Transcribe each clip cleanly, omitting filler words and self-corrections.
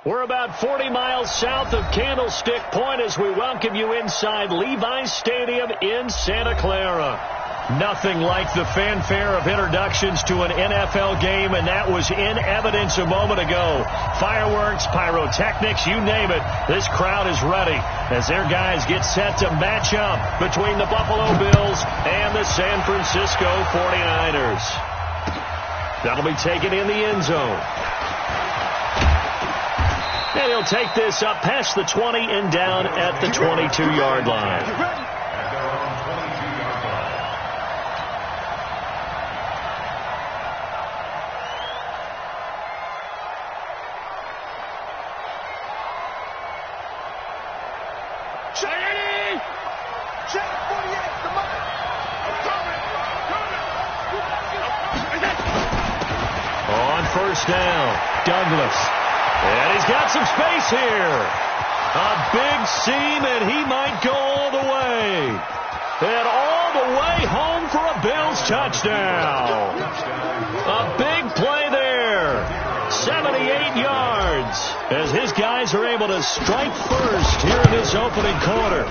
We're about 40 miles south of Candlestick Point as we welcome you inside Levi's Stadium in Santa Clara. Nothing like the fanfare of introductions to an NFL game, and that was in evidence a moment ago. Fireworks, pyrotechnics, you name it. This crowd is ready as their guys get set to match up between the Buffalo Bills and the San Francisco 49ers. That'll be taken in the end zone. And he'll take this up past the 20 and down at the 22-yard line. First down, Douglas. And he's got some space here. A big seam, and he might go all the way. And all the way home for a Bills touchdown. A big play there. 78 yards as his guys are able to strike first here in this opening quarter.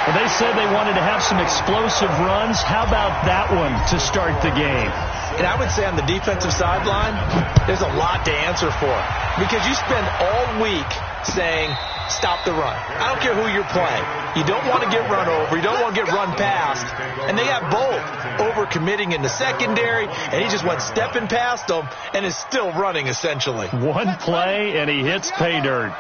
Well, they said they wanted to have some explosive runs. How about that one to start the game? And I would say on the defensive sideline, there's a lot to answer for. Because you spend all week saying, stop the run. I don't care who you're playing. You don't want to get run over. You don't want to get run past. And they got both over-committing in the secondary, and he just went stepping past them and is still running, essentially. One play, and he hits pay dirt.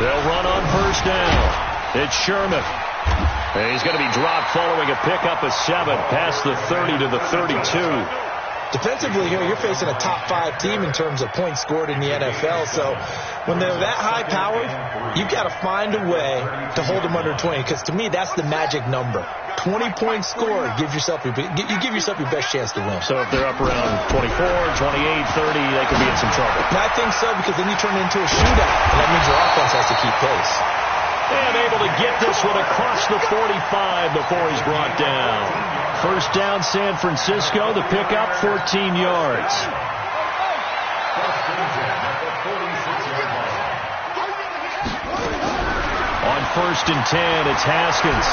They'll run on first down. It's Sherman. And he's going to be dropped following a pickup of 7 past the 30 to the 32. Defensively here, you're facing a top-5 team in terms of points scored in the NFL. So when they're that high-powered, you've got to find a way to hold them under 20. Because to me, that's the magic number. 20 points scored, you give yourself your best chance to win. So if they're up around 24, 28, 30, they could be in some trouble. And I think so, because then you turn it into a shootout. And that means your offense has to keep pace. And able to get this one across the 45 before he's brought down. First down, San Francisco. The pickup, 14 yards. On first and 10, it's Haskins.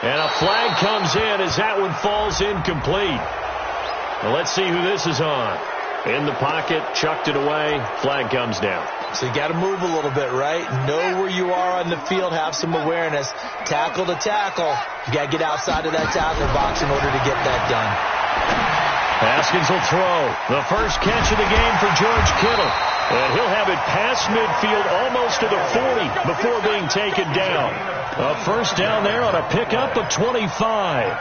And a flag comes in as that one falls incomplete. Well, let's see who this is on. In the pocket, chucked it away. Flag comes down. So you got to move a little bit, right? Know where you are on the field. Have some awareness. Tackle to tackle. You got to get outside of that tackle box in order to get that done. Haskins will throw. The first catch of the game for George Kittle. And he'll have it past midfield almost to the 40 before being taken down. A first down there on a pickup of 25.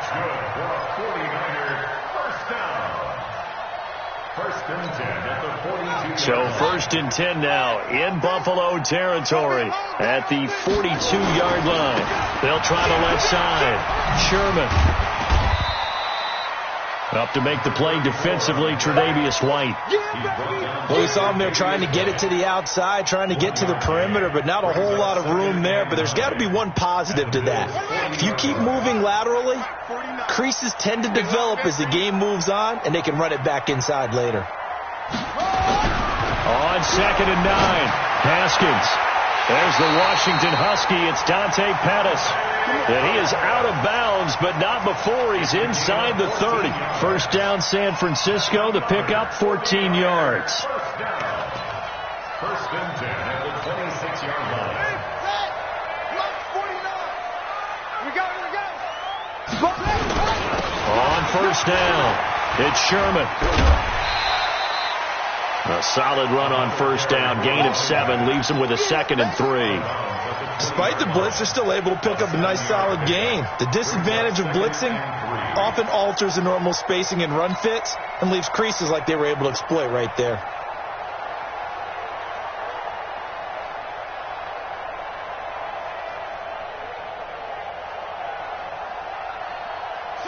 So first and 10 now in Buffalo territory at the 42-yard line. They'll try the left side. Sherman. Up to make the play defensively, Tre'Davious White. Well, we saw him there trying to get it to the outside, trying to get to the perimeter, but not a whole lot of room there. But there's got to be one positive to that. If you keep moving laterally, creases tend to develop as the game moves on, and they can run it back inside later. On second and 9, Haskins. There's the Washington Husky. It's Dante Pettis. And he is out of bounds, but not before he's inside the 30. First down, San Francisco. The pickup, 14 yards. First and 10 at the 26-yard line. On first down, it's Sherman. A solid run on first down. Gain of 7 leaves him with a second and 3. Despite the blitz, they're still able to pick up a nice solid gain. The disadvantage of blitzing often alters the normal spacing and run fits and leaves creases like they were able to exploit right there.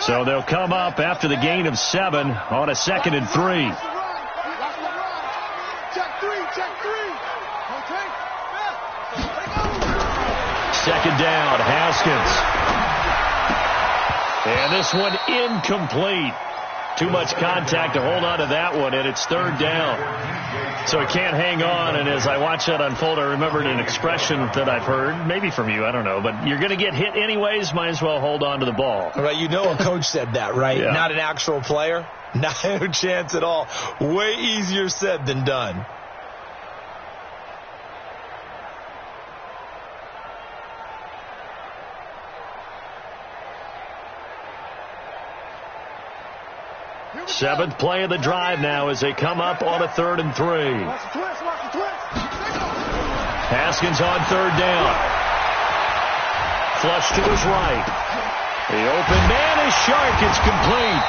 So they'll come up after the gain of 7 on a second and 3. Second down, Haskins. And this one incomplete. Too much contact to hold on to that one, and it's third down. So he can't hang on, and as I watch that unfold, I remembered an expression that I've heard, maybe from you, I don't know, but you're going to get hit anyways, might as well hold on to the ball. Right, you know a coach said that, right? Yeah. Not an actual player? No chance at all. Way easier said than done. Seventh play of the drive now as they come up on a 3rd and 3. Haskins on 3rd down. Flush to his right. The open man is Shark. It's complete.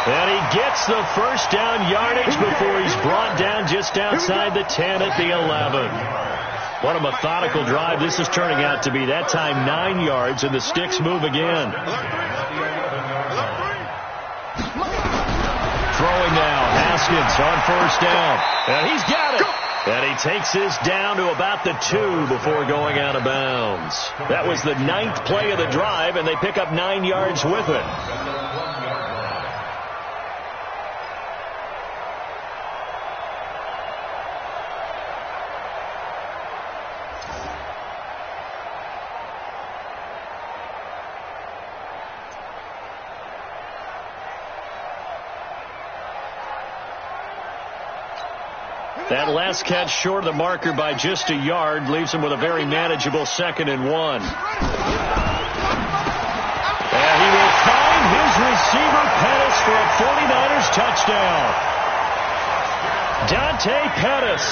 And he gets the first down yardage before he's brought down just outside the 10 at the 11. What a methodical drive this is turning out to be. That time 9 yards, and the sticks move again. Throwing now, Haskins on 1st down. And he's got it. And he takes this down to about the 2 before going out of bounds. That was the 9th play of the drive, and they pick up 9 yards with it. That last catch short of the marker by just a yard leaves him with a very manageable 2nd and 1. And he will find his receiver, Pettis, for a 49ers touchdown. Dante Pettis,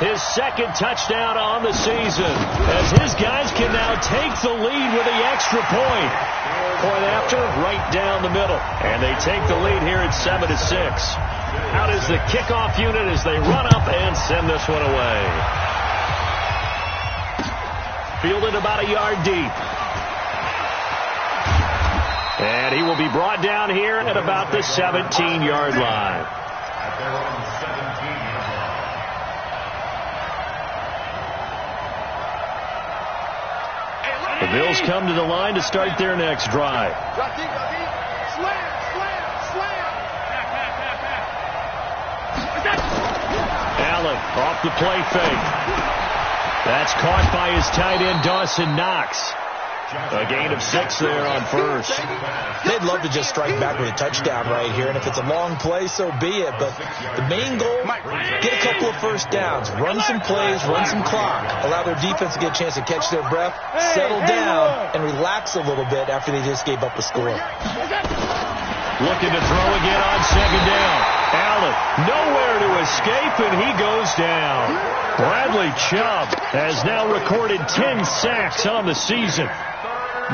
his 2nd touchdown on the season, as his guys can now take the lead with the extra point. Point after, right down the middle. And they take the lead here at 7-6. Out is the kickoff unit as they run up and send this one away. Fielded about a yard deep. And he will be brought down here at about the 17-yard line. The Bills come to the line to start their next drive. Allen off the play fake. That's caught by his tight end, Dawson Knox. A gain of 6 there on 1st. They'd love to just strike back with a touchdown right here, and if it's a long play, so be it. But the main goal, get a couple of 1st downs, run some plays, run some clock, allow their defense to get a chance to catch their breath, settle down, and relax a little bit after they just gave up a score. Looking to throw again on 2nd down. Allen nowhere to escape, and he goes down. Bradley Chubb has now recorded 10 sacks on the season.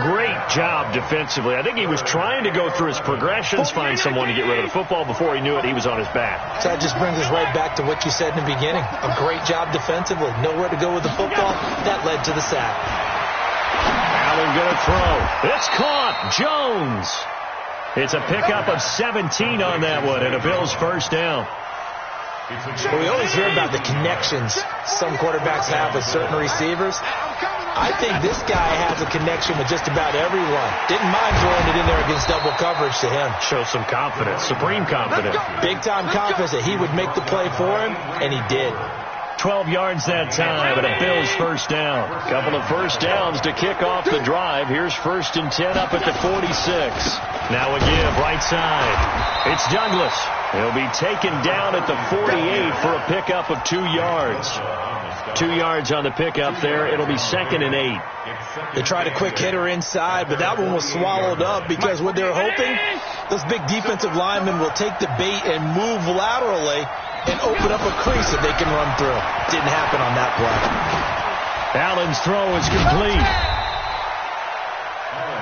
Great job defensively. I think he was trying to go through his progressions, find someone to get rid of the football. Before he knew it, he was on his back. So that just brings us right back to what you said in the beginning. A great job defensively. Nowhere to go with the football. That led to the sack. Allen going to throw. It's caught. Jones. It's a pickup of 17 on that one, and a Bills 1st down. Well, we always hear about the connections some quarterbacks have with certain receivers. I think this guy has a connection with just about everyone. Didn't mind throwing it in there against double coverage to him. Show some confidence, supreme confidence. Big-time confidence that he would make the play for him, and he did. 12 yards that time, and a Bills 1st down. A couple of 1st downs to kick off the drive. Here's 1st and 10 up at the 46. Now a give, right side. It's Douglas. He'll be taken down at the 48 for a pickup of 2 yards. 2 yards on the pickup there. It'll be 2nd and 8. They tried a quick hitter inside, but that one was swallowed up because what they're hoping, those big defensive linemen will take the bait and move laterally and open up a crease that they can run through. Didn't happen on that play. Allen's throw is complete.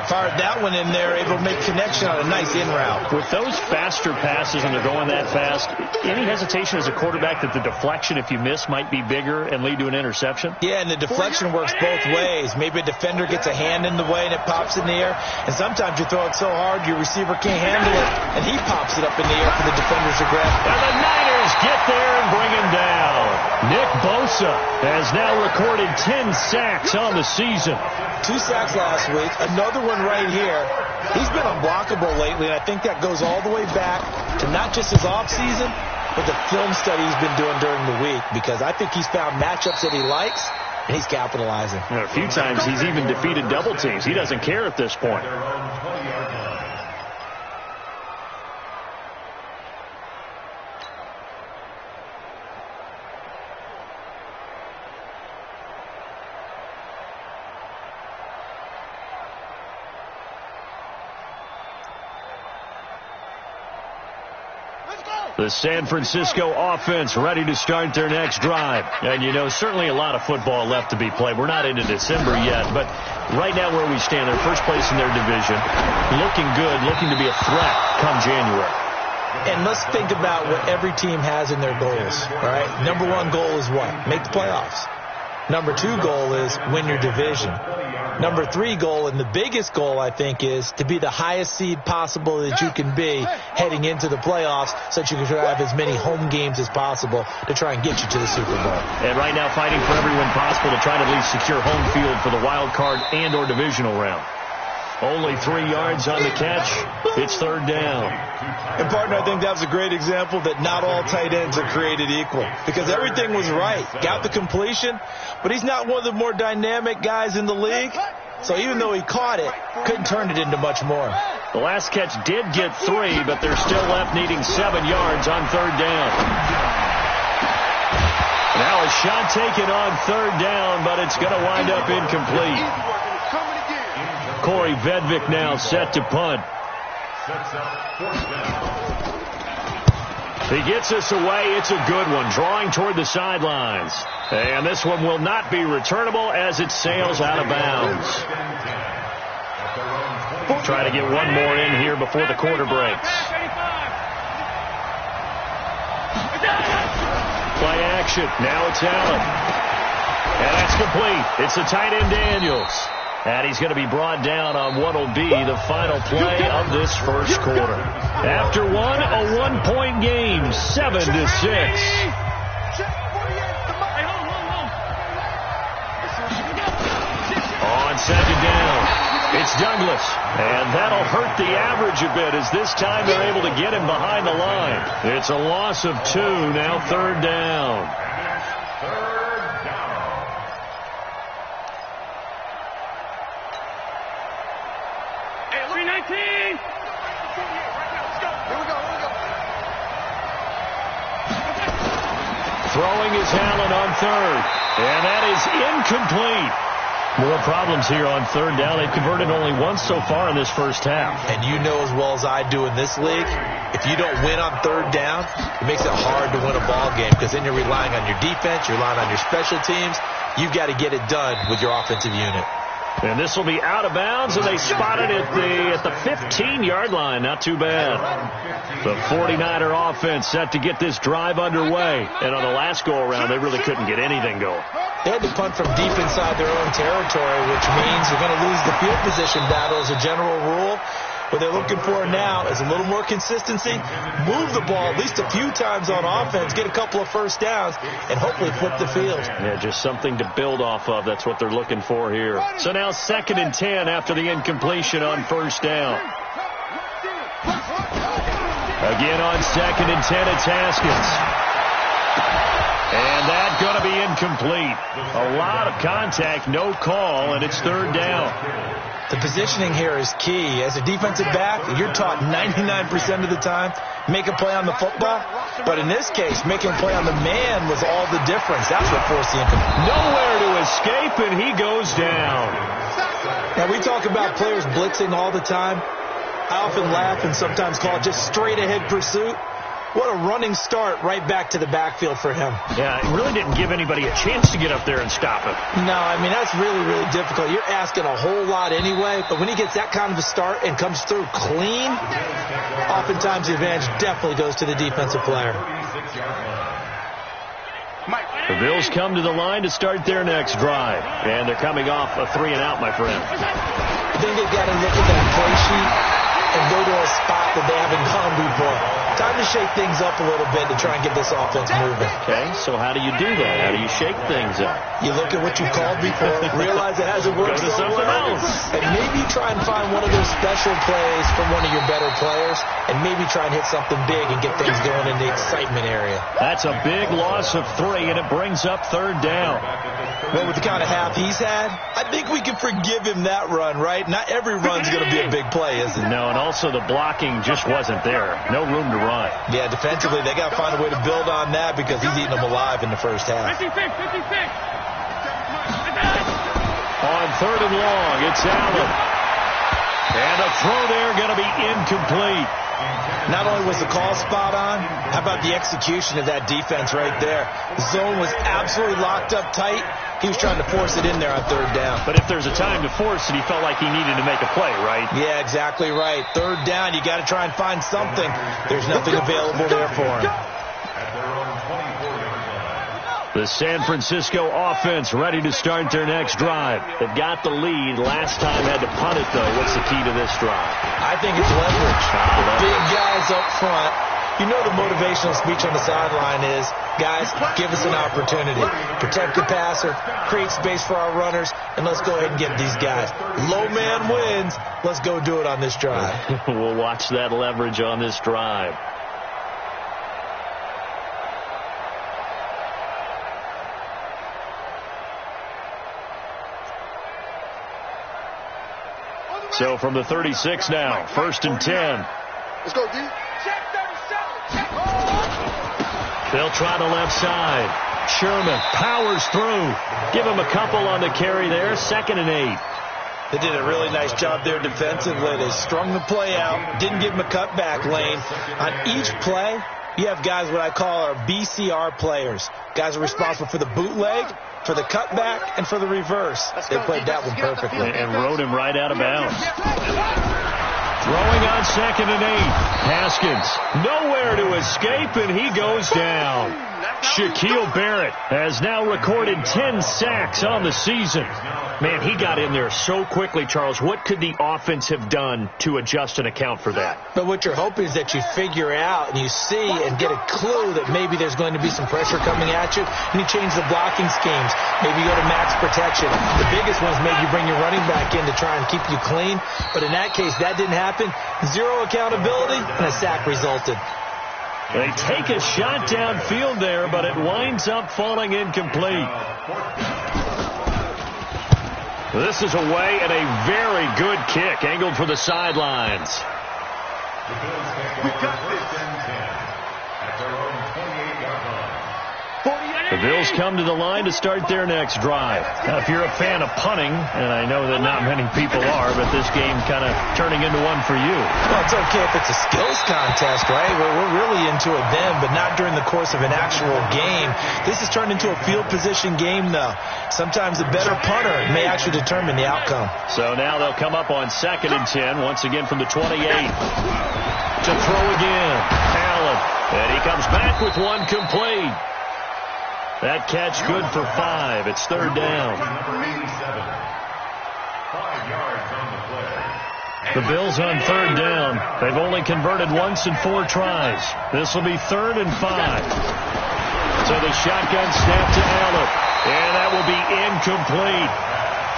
Fired that one in there, able to make connection on a nice in route. With those faster passes and they're going that fast, any hesitation as a quarterback that the deflection, if you miss, might be bigger and lead to an interception? Yeah, and the deflection works both ways. Maybe a defender gets a hand in the way and it pops in the air, and sometimes you throw it so hard your receiver can't handle it, and he pops it up in the air for the defenders to grab. And the Niners get there and bring him down. Nick Bosa has now recorded 10 sacks on the season. 2 sacks last week, another one right here. He's been unblockable lately, and I think that goes all the way back to not just his offseason, but the film study he's been doing during the week, because I think he's found matchups that he likes, and he's capitalizing. A few times he's even defeated double teams. He doesn't care at this point. The San Francisco offense ready to start their next drive. And, you know, certainly a lot of football left to be played. We're not into December yet, but right now where we stand, they're first place in their division, looking good, looking to be a threat come January. And let's think about what every team has in their goals, all right? Number 1 goal is what? Make the playoffs. Number 2 goal is win your division. Number 3 goal, and the biggest goal, I think, is to be the highest seed possible that you can be heading into the playoffs so that you can have as many home games as possible to try and get you to the Super Bowl. And right now fighting for every win possible to try to at least secure home field for the wild card and or divisional round. Only 3 yards on the catch. It's third down. And, partner, I think that was a great example that not all tight ends are created equal, because everything was right. Got the completion, but he's not one of the more dynamic guys in the league. So even though he caught it, couldn't turn it into much more. The last catch did get 3, but they're still left needing 7 yards on third down. Now a shot taken on third down, but it's going to wind up incomplete. Corey Vedvik now set to punt. He gets us away. It's a good one, drawing toward the sidelines. And this one will not be returnable as it sails out of bounds. Try to get one more in here before the quarter breaks. Play action. Now it's Allen. And that's complete. It's the tight end Daniels. And he's going to be brought down on what will be the final play of this first quarter. After one, a one-point game, 7-6. On second down, it's Douglas. And that'll hurt the average a bit as this time they're able to get him behind the line. It's a loss of 2, now third down. Throwing is Allen on third. And that is incomplete. More problems here on third down. They've converted only once so far in this first half. And you know as well as I do in this league, if you don't win on third down, it makes it hard to win a ball game, because then you're relying on your defense, you're relying on your special teams. You've got to get it done with your offensive unit. And this will be out of bounds, and they spotted it at the 15-yard line. Not too bad. The 49er offense set to get this drive underway. And on the last go-around, they really couldn't get anything going. They had to punt from deep inside their own territory, which means you're going to lose the field position battle as a general rule. What they're looking for now is a little more consistency, move the ball at least a few times on offense, get a couple of first downs, and hopefully flip the field. Yeah, just something to build off of. That's what they're looking for here. So now 2nd and 10 after the incompletion on first down. Again on 2nd and 10, it's Haskins. And that's going to be incomplete. A lot of contact, no call, and it's third down. The positioning here is key. As a defensive back, you're taught 99% of the time, make a play on the football. But in this case, making a play on the man was all the difference. That's what forced the incomplete. Nowhere to escape, and he goes down. Now, we talk about players blitzing all the time. I often laugh and sometimes call it just straight-ahead pursuit. What a running start right back to the backfield for him. Yeah, it really didn't give anybody a chance to get up there and stop him. No, I mean, that's really, really difficult. You're asking a whole lot anyway, but when he gets that kind of a start and comes through clean, oftentimes the advantage definitely goes to the defensive player. The Bills come to the line to start their next drive, and they're coming off a 3-and-out, my friend. I think they've got to look at that play sheet and go to a spot that they haven't gone before. Time to shake things up a little bit to try and get this offense moving. Okay, so how do you do that? How do you shake things up? You look at what you called before, realize it hasn't worked Go to something else. and maybe try and find one of those special plays from one of your better players, and maybe try and hit something big and get things going in the excitement area. That's a big loss of 3, and it brings up 3rd down. Well, with the kind of half he's had, I think we can forgive him that run, right? Not every run's going to be a big play, is it? No, and also the blocking just wasn't there. No room to run. Yeah, defensively, they got to find a way to build on that because he's eating them alive in the first half. 56. On 3rd and long, it's Allen. And a throw there going to be incomplete. Not only was the call spot on, how about the execution of that defense right there? The zone was absolutely locked up tight. He was trying to force it in there on 3rd down. But if there's a time to force it, he felt like he needed to make a play, right? Yeah, exactly right. 3rd down, you got to try and find something. There's nothing available there for him. The San Francisco offense ready to start their next drive. They've got the lead. Last time had to punt it, though. What's the key to this drive? I think it's leverage. The big guys up front. You know the motivational speech on the sideline is, guys, give us an opportunity. Protect the passer, create space for our runners, and let's go ahead and get these guys. Low man wins. Let's go do it on this drive. We'll watch that leverage on this drive. So from the 36 now, 1st and 10. Let's go, D. They'll try the left side. Sherman powers through. Give him a couple on the carry there. 2nd and 8. They did a really nice job there defensively. They strung the play out, didn't give him a cutback lane. On each play, you have guys what I call our BCR players. Guys are responsible for the bootleg, for the cutback, and for the reverse. They played that one perfectly. And rode him right out of bounds. Throwing on 2nd and 8. Haskins nowhere to escape, and he goes down. Shaquille Barrett has now recorded 10 sacks on the season. Man, he got in there so quickly, Charles. What could the offense have done to adjust and account for that? But what you're hoping is that you figure out and you see and get a clue that maybe there's going to be some pressure coming at you, and you change the blocking schemes. Maybe you go to max protection. The biggest one is maybe you bring your running back in to try and keep you clean. But in that case, that didn't happen. 0 accountability, and a sack resulted. They take a shot downfield there, but it winds up falling incomplete. This is away and a very good kick, angled for the sidelines. We got this. At their own 28-yard line. The Bills come to the line to start their next drive. Now, if you're a fan of punting, and I know that not many people are, but this game kind of turning into one for you. Well, it's okay if it's a skills contest, right? We're really into it then, but not during the course of an actual game. This has turned into a field position game, though. Sometimes a better punter may actually determine the outcome. So now they'll come up on 2nd and 10, once again from the 28. To throw again, Allen. And he comes back with one complete. That catch good for 5. It's 3rd down. Number 87. 5 yards on the play. The Bills on 3rd down. They've only converted once in 4 tries. This will be 3rd and 5. So the shotgun snap to Allen. And that will be incomplete.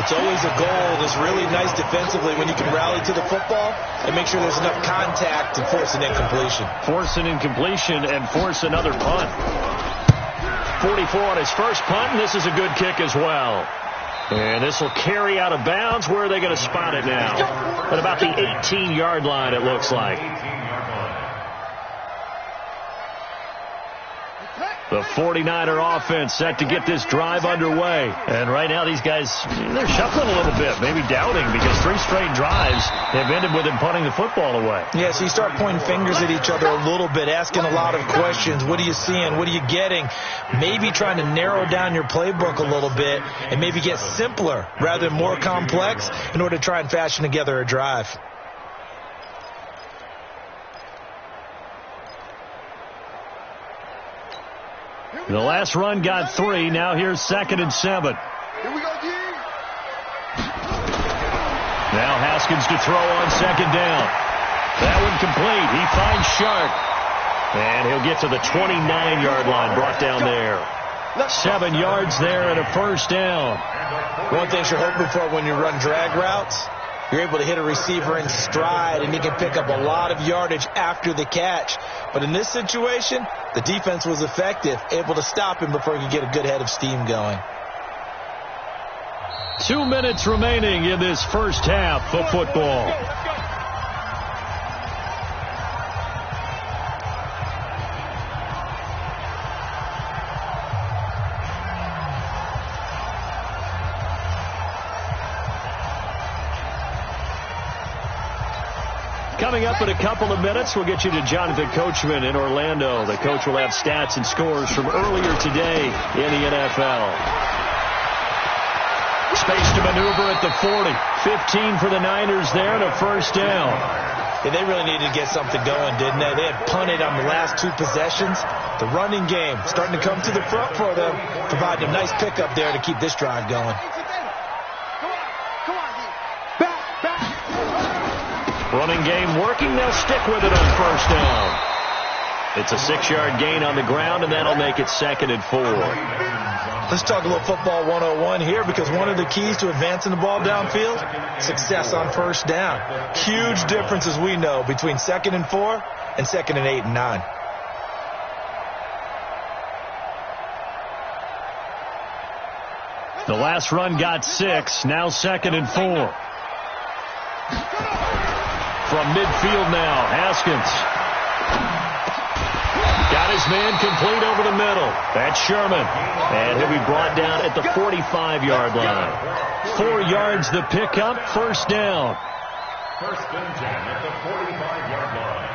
It's always a goal. It's really nice defensively when you can rally to the football and make sure there's enough contact to force an incompletion. Force an incompletion and force another punt. 44 on his first punt, and this is a good kick as well. And this will carry out of bounds. Where are they going to spot it now? At about the 18-yard line, it looks like. The 49er offense set to get this drive underway. And right now these guys, they're shuffling a little bit, maybe doubting, because 3 straight drives have ended with them punting the football away. Yeah, so you start pointing fingers at each other a little bit, asking a lot of questions. What are you seeing? What are you getting? Maybe trying to narrow down your playbook a little bit and maybe get simpler rather than more complex in order to try and fashion together a drive. The last run got 3. Now here's 2nd and 7. Here we go, D. Now Haskins to throw on 2nd down. That one complete. He finds Sharp. And he'll get to the 29-yard line, brought down there. 7 yards there and a first down. One thing you're hoping for when you run drag routes, you're able to hit a receiver in stride, and he can pick up a lot of yardage after the catch. But in this situation, the defense was effective, able to stop him before he could get a good head of steam going. 2 minutes remaining in this first half of football. Coming up in a couple of minutes, we'll get you to Jonathan Coachman in Orlando. The coach will have stats and scores from earlier today in the NFL. Space to maneuver at the 40. 15 for the Niners there and a first down. Yeah, they really needed to get something going, didn't they? They had punted on the last 2 possessions. The running game starting to come to the front for them, providing a nice pickup there to keep this drive going. Running game working. They'll stick with it on first down. It's a 6-yard gain on the ground, and that'll make it 2nd and 4. Let's talk a little football 101 here, because one of the keys to advancing the ball downfield, success on first down. Huge difference, as we know, between 2nd and 4 and 2nd and 8 and 9. The last run got 6. Now 2nd and 4. From midfield now, Haskins. Got his man complete over the middle. That's Sherman. And he'll be brought down at the 45-yard line. 4 yards the pickup, first down. First and 10 at the 45-yard line.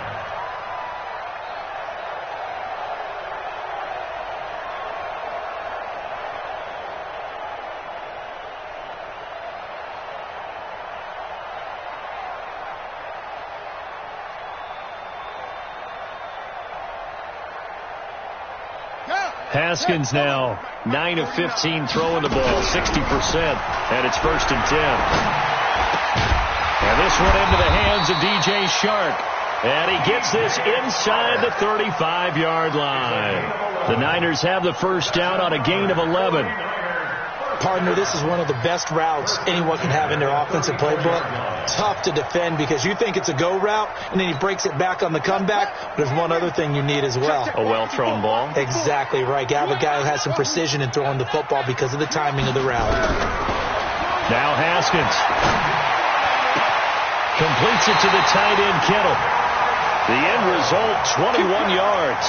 Haskins now 9 of 15 throwing the ball, 60%, and it's 1st and 10. And this one into the hands of DJ Shark, and he gets this inside the 35-yard line. The Niners have the first down on a gain of 11. Partner, this is one of the best routes anyone can have in their offensive playbook. Tough to defend because you think it's a go route, and then he breaks it back on the comeback. But there's one other thing you need as well. A well-thrown ball. Exactly right. You have a guy who has some precision in throwing the football because of the timing of the route. Now Haskins completes it to the tight end, Kittle. The end result, 21 yards.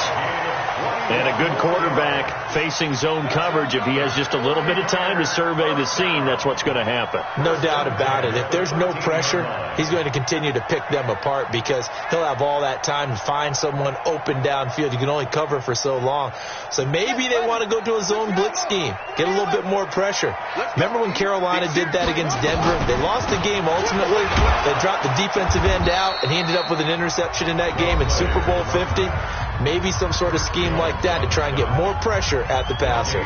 And a good quarterback facing zone coverage. If he has just a little bit of time to survey the scene, that's what's going to happen. No doubt about it. If there's no pressure, he's going to continue to pick them apart because he'll have all that time to find someone open downfield. You can only cover for so long. So maybe they want to go to a zone blitz scheme, get a little bit more pressure. Remember when Carolina did that against Denver? They lost the game ultimately. They dropped the defensive end out, and he ended up with an interception in that game in Super Bowl 50. Maybe some sort of scheme like that to try and get more pressure at the passer.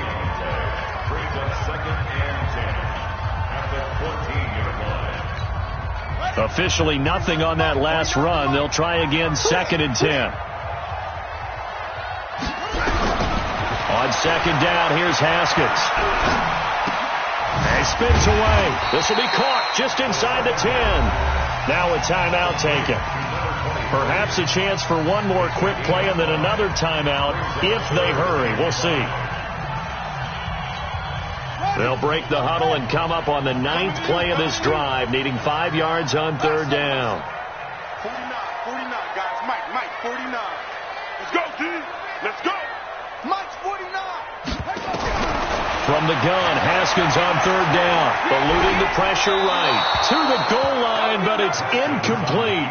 Officially nothing on that last run. They'll try again, 2nd and 10. On 2nd down, here's Haskins. He spins away. This will be caught just inside the 10. Now a timeout taken. Perhaps a chance for one more quick play and then another timeout if they hurry. We'll see. They'll break the huddle and come up on the 9th play of this drive, needing 5 yards on 3rd down. 49, guys. Mike, 49. Let's go, dude. Let's go. Mike's 49. From the gun, Haskins on 3rd down. Eluding the pressure right. To the goal line, but it's incomplete.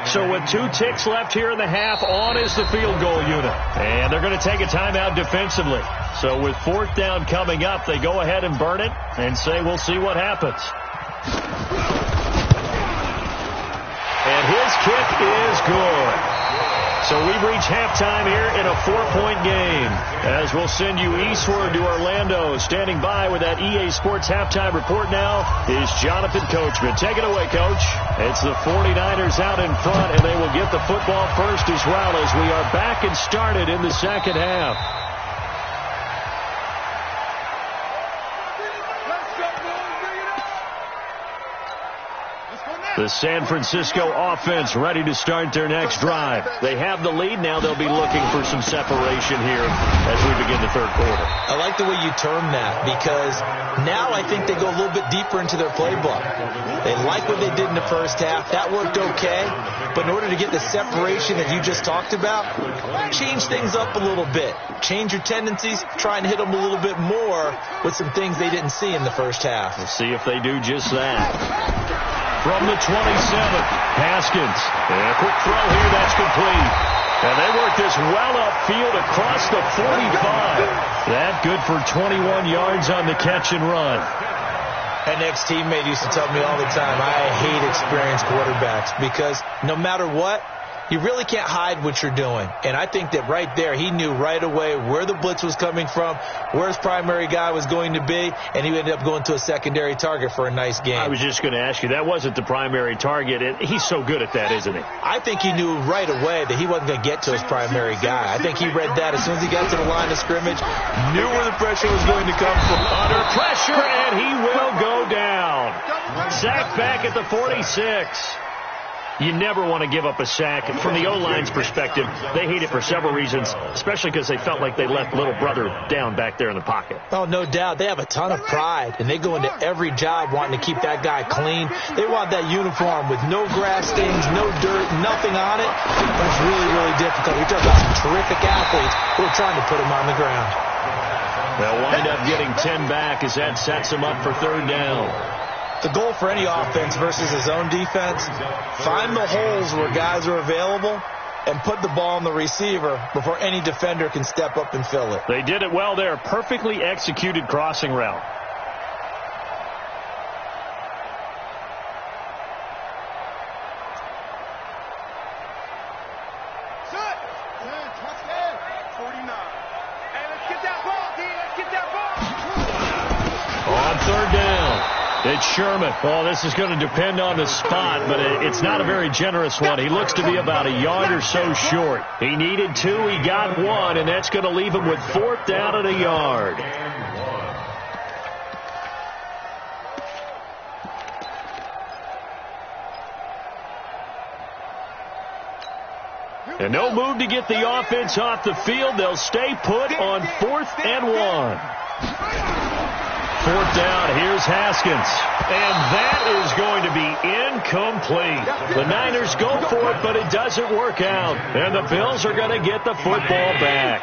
So with 2 ticks left here in the half, on is the field goal unit. And they're going to take a timeout defensively. So with 4th down coming up, they go ahead and burn it and say we'll see what happens. And his kick is good. So we've reached halftime here in a 4-point game. As we'll send you eastward to Orlando. Standing by with that EA Sports halftime report now is Jonathan Coachman. Take it away, Coach. It's the 49ers out in front, and they will get the football first as well as we are back and started in the second half. The San Francisco offense ready to start their next drive. They have the lead. Now they'll be looking for some separation here as we begin the third quarter. I like the way you term that because now I think they go a little bit deeper into their playbook. They like what they did in the first half. That worked okay. But in order to get the separation that you just talked about, change things up a little bit. Change your tendencies. Try and hit them a little bit more with some things they didn't see in the first half. We'll see if they do just that. From the 27, Haskins. And a quick throw here, that's complete. And they work this well upfield across the 45. That good for 21 yards on the catch and run. An ex-teammate used to tell me all the time, I hate experienced quarterbacks because no matter what, you really can't hide what you're doing. And I think that right there, he knew right away where the blitz was coming from, where his primary guy was going to be, and he ended up going to a secondary target for a nice game. I was just going to ask you, that wasn't the primary target, and he's so good at that, isn't he? I think he knew right away that he wasn't going to get to his primary guy. I think he read that as soon as he got to the line of scrimmage, knew where the pressure was going to come from. Under pressure, and he will go down. Sacked back at the 46. You never want to give up a sack. From the O-line's perspective, they hate it for several reasons, especially because they felt like they left little brother down back there in the pocket. Oh, no doubt. They have a ton of pride, and they go into every job wanting to keep that guy clean. They want that uniform with no grass stains, no dirt, nothing on it. But it's really, really difficult. We talk about some terrific athletes who are trying to put him on the ground. They'll wind up getting 10 back as that sets them up for third down. The goal for any offense versus his own defense, find the holes where guys are available and put the ball on the receiver before any defender can step up and fill it. They did it well there. Perfectly executed crossing route. On third down. It's Sherman. Well, this is going to depend on the spot, but it's not a very generous one. He looks to be about a yard or so short. He needed 2. He got 1, and that's going to leave him with 4th down and a yard. And no move to get the offense off the field. They'll stay put on 4th and 1. 4th down, here's Haskins. And that is going to be incomplete. The Niners go for it, but it doesn't work out. And the Bills are going to get the football back.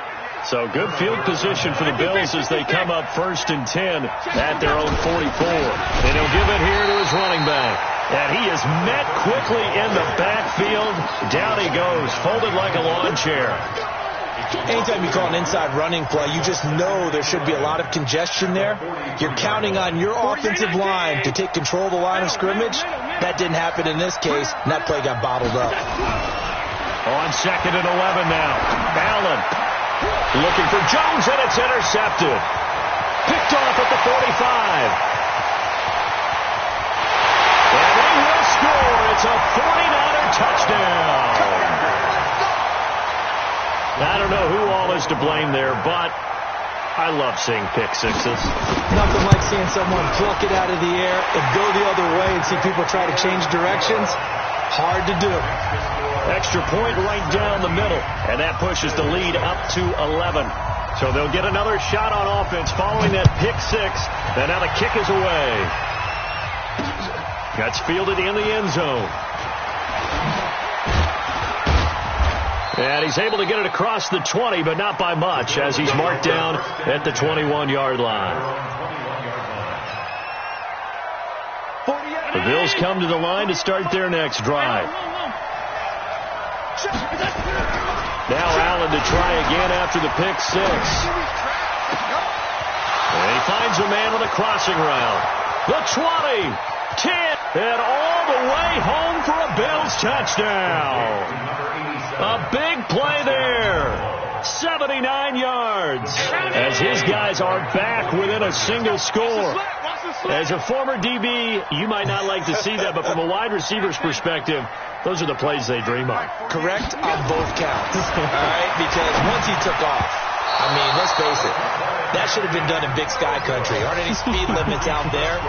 So good field position for the Bills as they come up 1st and 10 at their own 44. And he'll give it here to his running back. And he is met quickly in the backfield. Down he goes, folded like a lawn chair. Anytime you call an inside running play, you just know there should be a lot of congestion there. You're counting on your offensive line to take control of the line of scrimmage. That didn't happen in this case, and that play got bottled up. On 2nd and 11 now. Allen looking for Jones, and it's intercepted. Picked off at the 45. And they will score. It's a 49er touchdown. I don't know who all is to blame there, but I love seeing pick sixes. Nothing like seeing someone pluck it out of the air and go the other way and see people try to change directions. Hard to do. Extra point right down the middle, and that pushes the lead up to 11. So they'll get another shot on offense following that pick 6, and now the kick is away. That's fielded in the end zone. And he's able to get it across the 20, but not by much, as he's marked down at the 21-yard line. The Bills come to the line to start their next drive. Now Allen to try again after the pick 6. And he finds a man with a crossing route. The 20, 10, and all the way home for a Bills touchdown. A big play there. 79 yards. As his guys are back within a single score. As a former DB, you might not like to see that, but from a wide receiver's perspective, those are the plays they dream of. Correct on both counts. All right, because once he took off, I mean, let's face it, that should have been done in Big Sky country. Aren't any speed limits out there?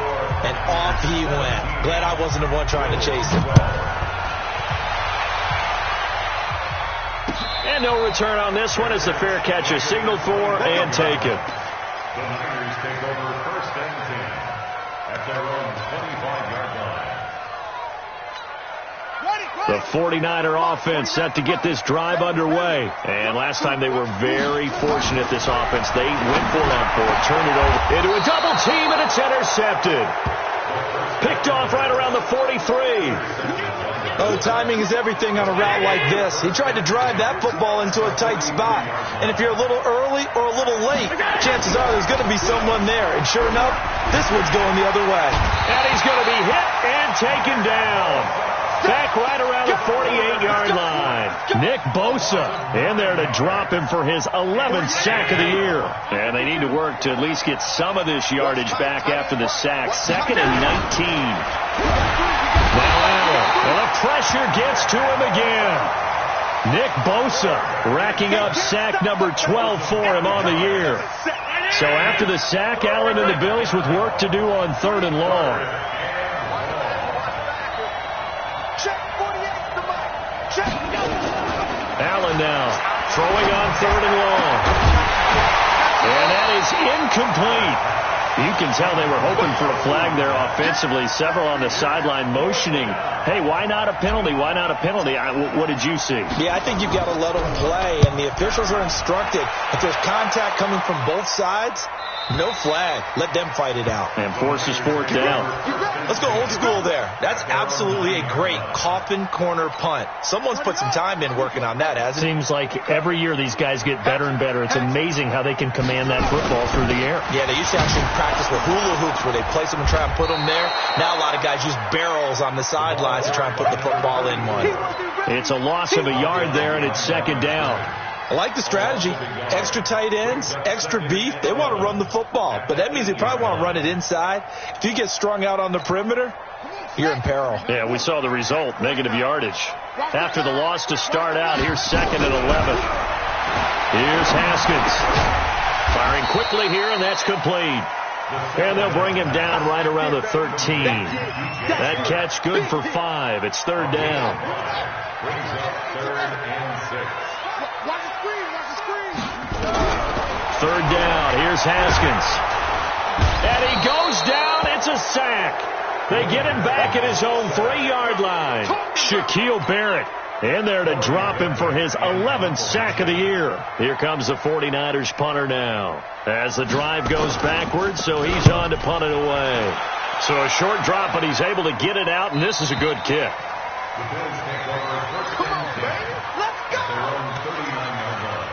And off he went. Glad I wasn't the one trying to chase him. And no return on this one as the fair catch is signaled for and taken. The Niners take over first and 10 at their own 25-yard line. The 49er offense set to get this drive underway. And last time they were very fortunate, this offense. They went for it on fourth, turned it over into a double team, and it's intercepted. Picked off right around the 43. Oh, timing is everything on a route like this. He tried to drive that football into a tight spot. And if you're a little early or a little late, chances are there's going to be someone there. And sure enough, this one's going the other way. And he's going to be hit and taken down. Back right around the 48-yard line. Nick Bosa in there to drop him for his 11th sack of the year. And they need to work to at least get some of this yardage back after the sack. 2nd and 19. Now Allen. And the pressure gets to him again. Nick Bosa racking up sack number 12 for him on the year. So after the sack, Allen and the Bills with work to do on 3rd and long. Allen now throwing on 3rd and long. And that is incomplete. You can tell they were hoping for a flag there offensively. Several on the sideline motioning, hey, why not a penalty? Why not a penalty? What did you see? Yeah, I think you've got to let them play, and the officials are instructed. If there's contact coming from both sides, no flag. Let them fight it out. And forces 4th down. Let's go old school there. That's absolutely a great coffin corner punt. Someone's put some time in working on that, hasn't it? Seems like every year these guys get better and better. It's amazing how they can command that football through the air. Yeah, they used to actually practice with hula hoops where they place them and try and put them there. Now a lot of guys use barrels on the sidelines to try and put the football in one. It's a loss of a yard there, and it's 2nd down. I like the strategy. Extra tight ends, extra beef. They want to run the football, but that means they probably want to run it inside. If you get strung out on the perimeter, you're in peril. Yeah, we saw the result, negative yardage. After the loss to start out, here's 2nd and 11. Here's Haskins. Firing quickly here, and that's complete. And they'll bring him down right around the 13. That catch good for 5. It's 3rd down. Brings up 3rd and 6. 3rd down. Here's Haskins. And he goes down. It's a sack. They get him back at his own 3-yard line. Shaquille Barrett in there to drop him for his 11th sack of the year. Here comes the 49ers punter now. As the drive goes backwards, so he's on to punt it away. So a short drop, but he's able to get it out, and this is a good kick. The Bills take over first and 10 at their own 39-yard line.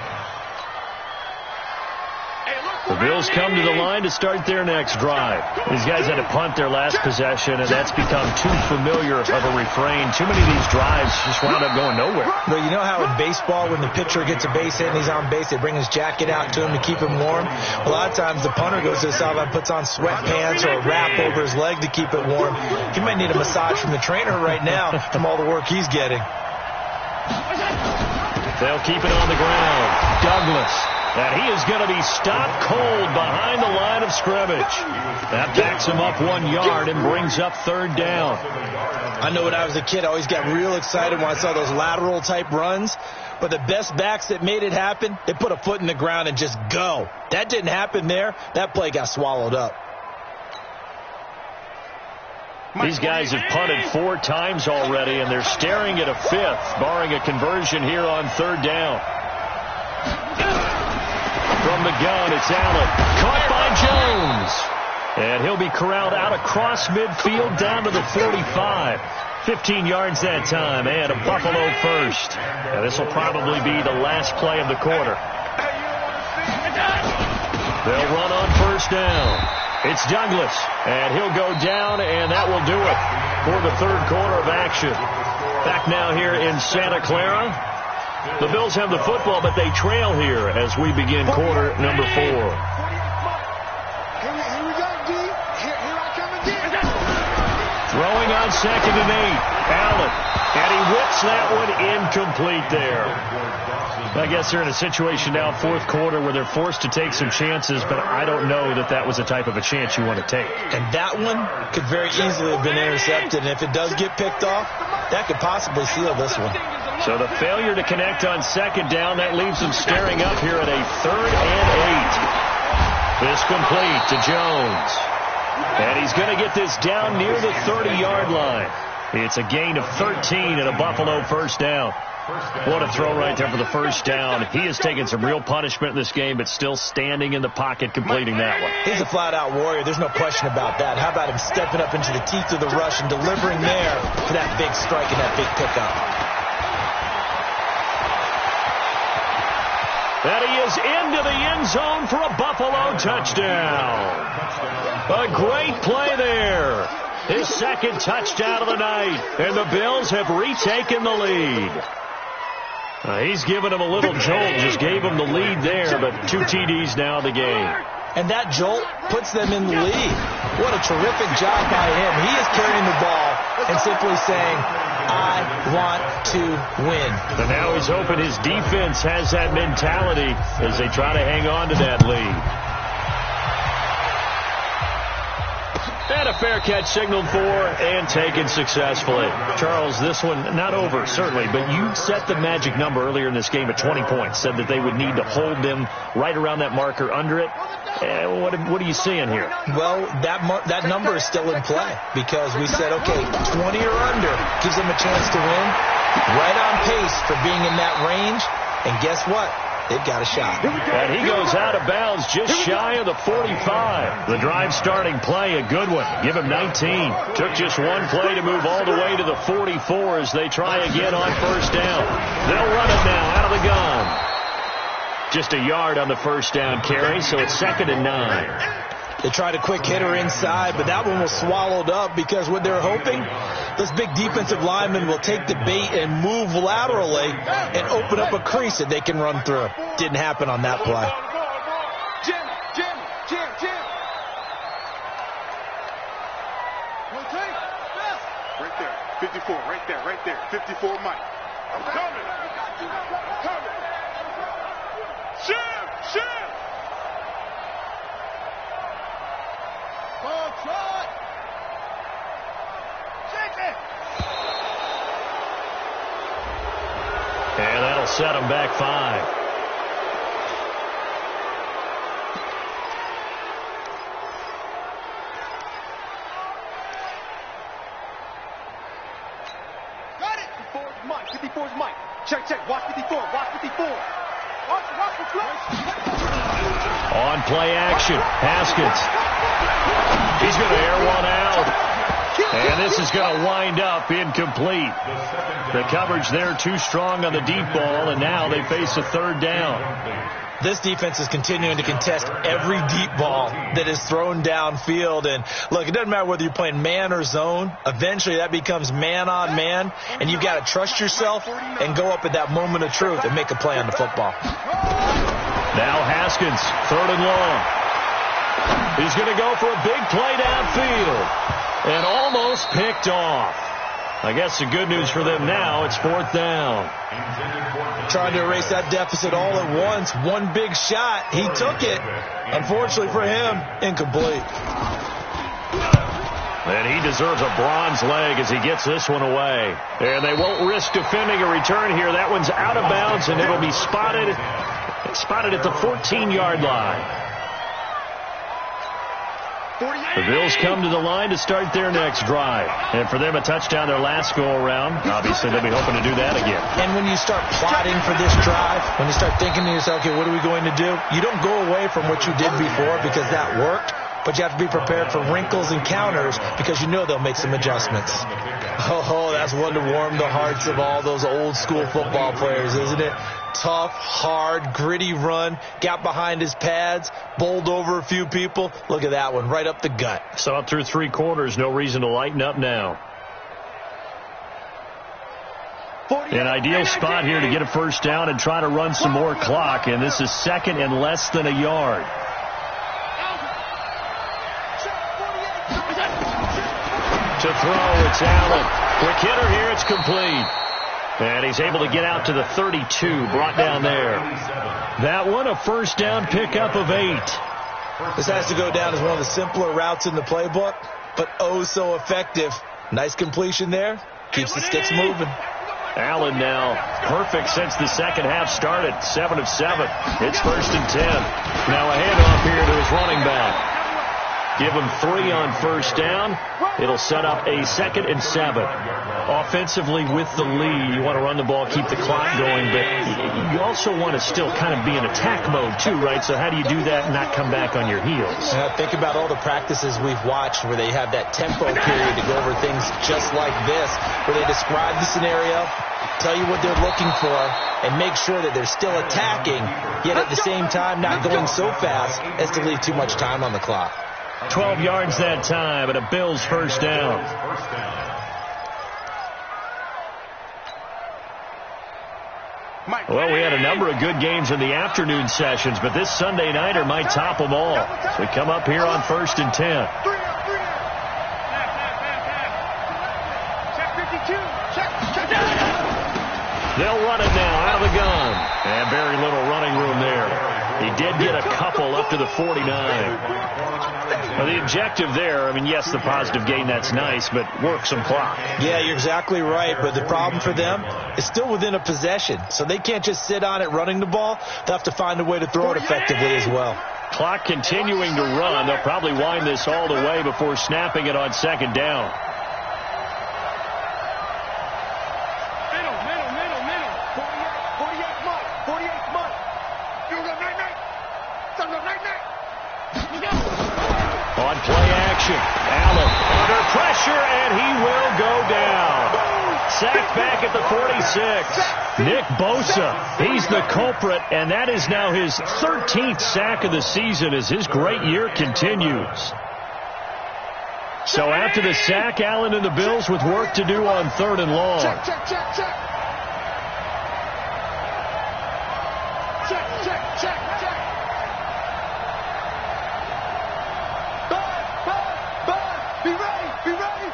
The Bills come to the line to start their next drive. These guys had to punt their last possession, and that's become too familiar of a refrain. Too many of these drives just wound up going nowhere. But you know how in baseball, when the pitcher gets a base hit and he's on base, they bring his jacket out to him to keep him warm? A lot of times the punter goes to the sideline, puts on sweatpants or a wrap over his leg to keep it warm. He might need a massage from the trainer right now from all the work he's getting. They'll keep it on the ground. Douglas. And he is going to be stopped cold behind the line of scrimmage. That backs him up 1 yard and brings up 3rd down. I know when I was a kid, I always got real excited when I saw those lateral type runs. But the best backs that made it happen, they put a foot in the ground and just go. That didn't happen there. That play got swallowed up. These guys have punted 4 times already, and they're staring at a 5th, barring a conversion here on 3rd down. From the gun, it's Allen. Caught by Jones. And he'll be corralled out across midfield down to the 45. 15 yards that time, and a Buffalo first. And this will probably be the last play of the quarter. They'll run on 1st down. It's Douglas, and he'll go down, and that will do it. for the third quarter of action. Back now here in Santa Clara. The Bills have the football, but they trail here as we begin quarter number 4. Here we go, D. Here I come again. Throwing on 2nd and 8. Allen. And he whips that one incomplete there. I guess they're in a situation now, fourth quarter, where they're forced to take some chances, but I don't know that that was the type of a chance you want to take. And that one could very easily have been intercepted, and if it does get picked off, that could possibly seal this one. So the failure to connect on 2nd down, that leaves them staring up here at a 3rd and 8. This complete to Jones. And he's going to get this down near the 30-yard line. It's a gain of 13 and a Buffalo first down. What a throw right there for the first down. He has taken some real punishment in this game, but still standing in the pocket completing that one. He's a flat-out warrior. There's no question about that. How about him stepping up into the teeth of the rush and delivering there for that big strike and that big pickup? And he is into the end zone for a Buffalo touchdown. A great play there. His second touchdown of the night. And the Bills have retaken the lead. He's given him a little jolt. Just gave him the lead there, but 2 TDs now in the game. And that jolt puts them in the lead. What a terrific job by him. He is carrying the ball and simply saying, I want to win. And now he's hoping his defense has that mentality as they try to hang on to that lead. And a fair catch signaled for and taken successfully. Charles, this one not over, certainly, but you set the magic number earlier in this game at 20 points, said that they would need to hold them right around that marker under it. What are you seeing here? Well, that number is still in play because we said, okay, 20 or under gives them a chance to win. Right on pace for being in that range. And guess what? They've got a shot. And he goes out of bounds just shy of the 45. The drive starting play, a good one. Give him 19. Took just one play to move all the way to the 44 as they try again on first down. They'll run it now out of the gun. Just a yard on the first down carry, so it's 2nd and 9. They tried a quick hitter inside, but that one was swallowed up because what they're hoping, this big defensive lineman will take the bait and move laterally and open up a crease that they can run through. Didn't happen on that play. Jim. Right there. 54, right there. 54, Mike. I'm coming. Jim! And that'll set them back 5. Got it! 54's Mike. Check. Watch 54. Watch the play. On play action, Haskins. He's going to air one out. And this is going to wind up incomplete. The coverage there too strong on the deep ball, and now they face a 3rd down. This defense is continuing to contest every deep ball that is thrown downfield. And, look, it doesn't matter whether you're playing man or zone. Eventually that becomes man on man, and you've got to trust yourself and go up at that moment of truth and make a play on the football. Now Haskins, 3rd and long. He's going to go for a big play downfield and almost picked off. I guess the good news for them now, it's 4th down. Trying to erase that deficit all at once. One big shot. He took it. Unfortunately for him, incomplete. And he deserves a bronze leg as he gets this one away. And they won't risk defending a return here. That one's out of bounds, and it'll be spotted at the 14-yard line. The Bills come to the line to start their next drive. And for them, a touchdown their last go-around. Obviously, they'll be hoping to do that again. And when you start plotting for this drive, when you start thinking to yourself, okay, what are we going to do? You don't go away from what you did before because that worked. But you have to be prepared for wrinkles and counters because you know they'll make some adjustments. Oh, that's one to warm the hearts of all those old-school football players, isn't it? Tough, hard, gritty run, got behind his pads, bowled over a few people. Look at that one, right up the gut. Saw it through 3 quarters, no reason to lighten up now. An ideal spot here to get a first down and try to run some more clock, and this is second and less than a yard. To throw, it's Allen. Quick hitter here, it's complete. And he's able to get out to the 32, brought down there. That one, a first down pickup of 8. This has to go down as one of the simpler routes in the playbook, but oh so effective. Nice completion there. Keeps the sticks moving. Allen now perfect since the second half started. 7 of 7. It's first and 10. Now a handoff here to his running back. Give him 3 on first down. It'll set up a 2nd and 7. Offensively with the lead, you want to run the ball, keep the clock going, but you also want to still kind of be in attack mode too, right? So how do you do that and not come back on your heels? Think about all the practices we've watched where they have that tempo period to go over things just like this, where they describe the scenario, tell you what they're looking for, and make sure that they're still attacking, yet at the same time not going so fast as to leave too much time on the clock. 12 yards that time, and a Bills first down. Well, we had a number of good games in the afternoon sessions, but this Sunday nighter might top them all. So we come up here on first and 10. They'll run it now out of the gun. And very little running room there. He did get a couple up to the 49. Well, the objective there, I mean, yes, the positive gain, that's nice, but work some clock. Yeah, you're exactly right, but the problem for them is still within a possession, so they can't just sit on it running the ball. They'll have to find a way to throw it effectively as well. Clock continuing to run. They'll probably wind this all the way before snapping it on second down. On play action, Allen under pressure, and he will go down. Sacked back at the 46. Nick Bosa, he's the culprit, and that is now his 13th sack of the season as his great year continues. So after the sack, Allen and the Bills with work to do on 3rd and long. Check. Be ready.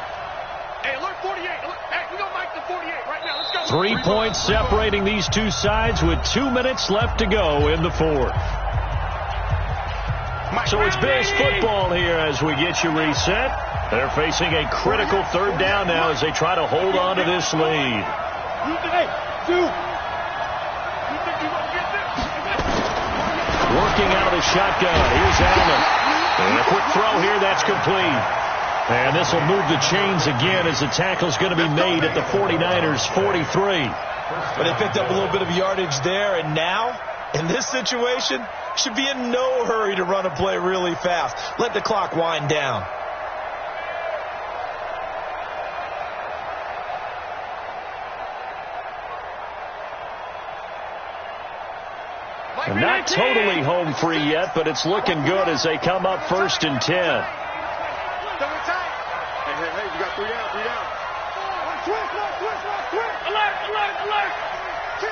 Hey, alert 48. Hey, we don't like the 48 right now. Let's go. 3 points separating these two sides with 2 minutes left to go in the 4th. So it's Bills football here as we get you reset. They're facing a critical 3rd down now as they try to hold on to this lead. Working out of the shotgun. Here's Allen. And a quick throw here. That's complete. And this will move the chains again as the tackle's going to be made at the 49ers 43. But they picked up a little bit of yardage there, and now, in this situation, should be in no hurry to run a play really fast. Let the clock wind down. Not totally home free yet, but it's looking good as they come up 1st and 10. Hey, we got 3 down. Switch. Alert. Kill.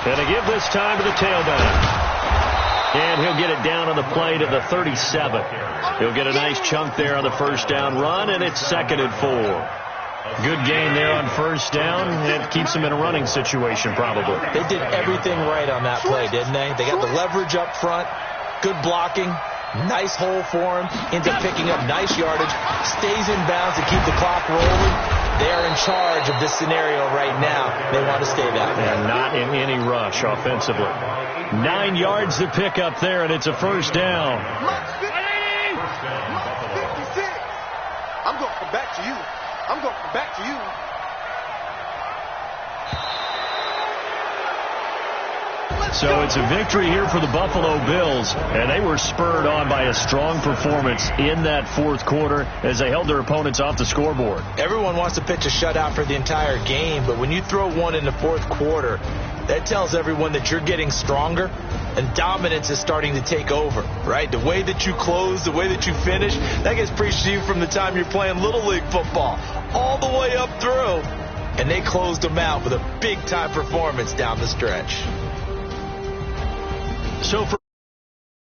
And they give this time to the tailback. And he'll get it down on the play to the 37. He'll get a nice chunk there on the first down run, and it's 2nd and 4. Good gain there on first down. It keeps them in a running situation, probably. They did everything right on that play, didn't they? They got the leverage up front, good blocking, nice hole for him, ends up picking up nice yardage, stays in bounds to keep the clock rolling. They are in charge of this scenario right now. They want to stay that way. And not in any rush offensively. 9 yards to pick up there, and it's a first down. Mark 56. I'm going to come back to you. So it's a victory here for the Buffalo Bills, and they were spurred on by a strong performance in that fourth quarter as they held their opponents off the scoreboard. Everyone wants to pitch a shutout for the entire game, but when you throw one in the fourth quarter, that tells everyone that you're getting stronger and dominance is starting to take over, right? The way that you close, the way that you finish, that gets preached to you from the time you're playing Little League football all the way up through. And they closed them out with a big-time performance down the stretch. So for